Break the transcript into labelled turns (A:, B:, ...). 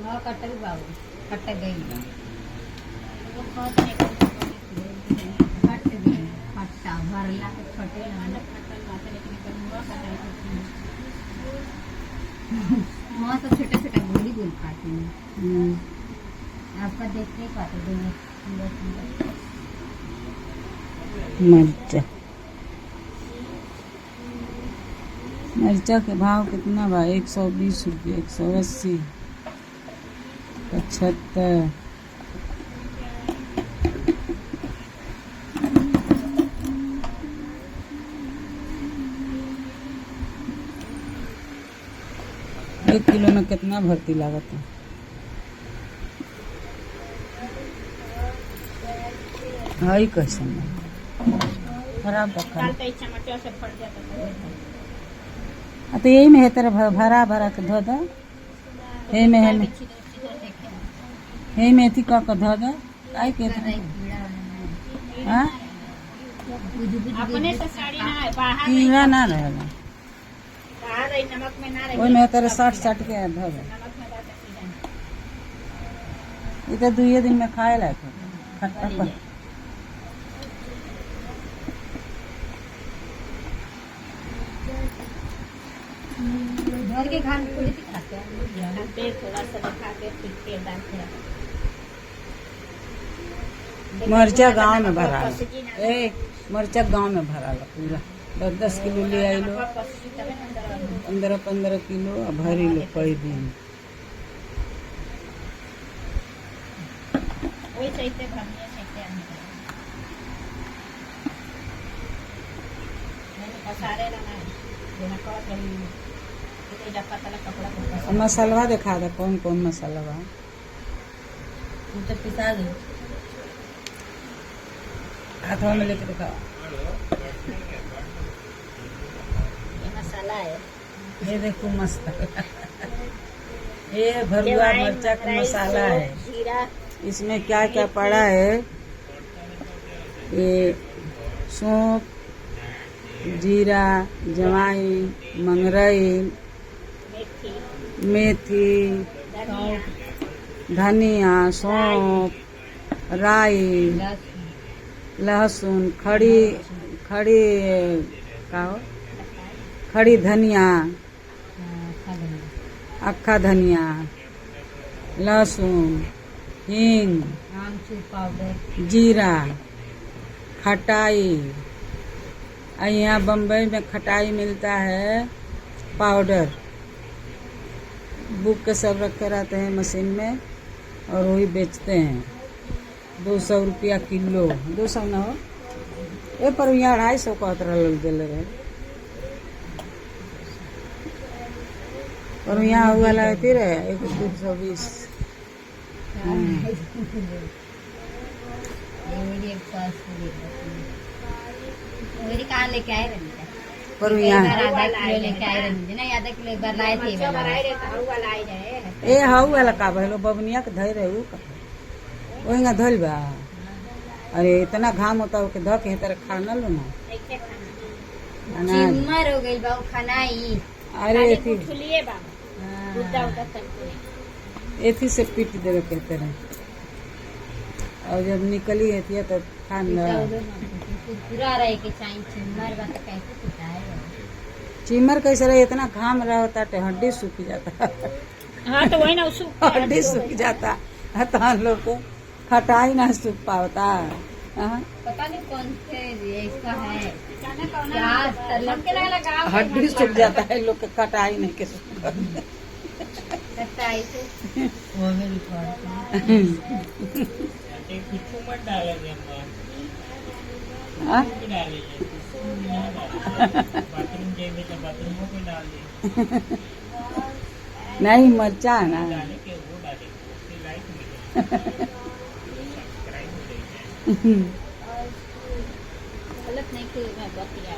A: हाँ कटक बाबू कटक गई कट गई खट्टा भरला के छोटे वहाँ सब छोटा छोटा गोली गोल खाते हैं। आपका देख नहीं पाते दोनों सुंदर सुंदर
B: मिर्चा मिर्चा के भाव कितना बा? 120 रुपये, 180, 75। एक किलो में कितना भर्ती लागत है? हाई कैसे खराब रखा तो यही में है तेरा भरा भरा के धो दो। हे में मेथी का धो दो। आई के कीड़ा ना रहेगा वही में तेरे 60 के धो दो। ये तो 2 दिन में खाए लायक खट्टा पर
A: घर के खान पूरी खाते हैं थोड़ा सा खा के फिर दाल थोड़ा।
B: मरचा गांव में भरा मरचा गांव में भरा पूरा 10 किलो ले आई लो 15 किलो भरी लो कई दिन। मसाला दिखा दे कौन कौन मसाला बा?
A: तो पिसा दो
B: हाथों में लेके दिखा।
A: ये मसाला है
B: ये देखो मस्त ये भरुआ मिर्चा का मसाला है। इसमें क्या क्या पड़ा है? ये सौंफ, जीरा, जवाइन, मंगरैल, मेथी, धनिया, सौंफ, राई, लहसुन, खड़ी धनिया, अक्खा धनिया, लहसुन, हींग,
A: आमचूर पाउडर,
B: जीरा, खटाई। यहाँ बम्बई में खटाई मिलता है पाउडर। बुक के सब रखे रहते हैं मशीन में और वही बेचते हैं। 200 रुपया किलो। 200 ना हो ये पर यहाँ 250 का लोग दे रहे। और यहाँ हुआ लगती रहे 220।
A: कहाँ लेके आए रही
B: पर यहाँ
A: आधा किलो लेके आए रही ना आधा किलो एक बार लाए थे
B: ए हाउ वाला का भलो बबनिया के धै रहे वही ना धोल बा। अरे इतना घाम होता है धो के तरह खाना लो ना
A: चिमर हो गई बाबू खानाई।
B: अरे एथी से पीट देवे कहते रहे और जब निकली है तो खाना
A: पूरा रहे के चाहिए चिमर बस कैसे पिटाएगा।
B: चिमर कैसे रहे? इतना घाम रहा होता है हड्डी सूख जाता।
A: हाँ तो वही ना
B: हड्डी सूख जाता है तो हम लोग को खटाई ना सूख पाता।
A: पता नहीं कौन से इसका है
B: हड्डी सूख जाता है लोग के कटाई नहीं के सूख नहीं मरचा है ना
A: गलत नहीं कि मैं बतिया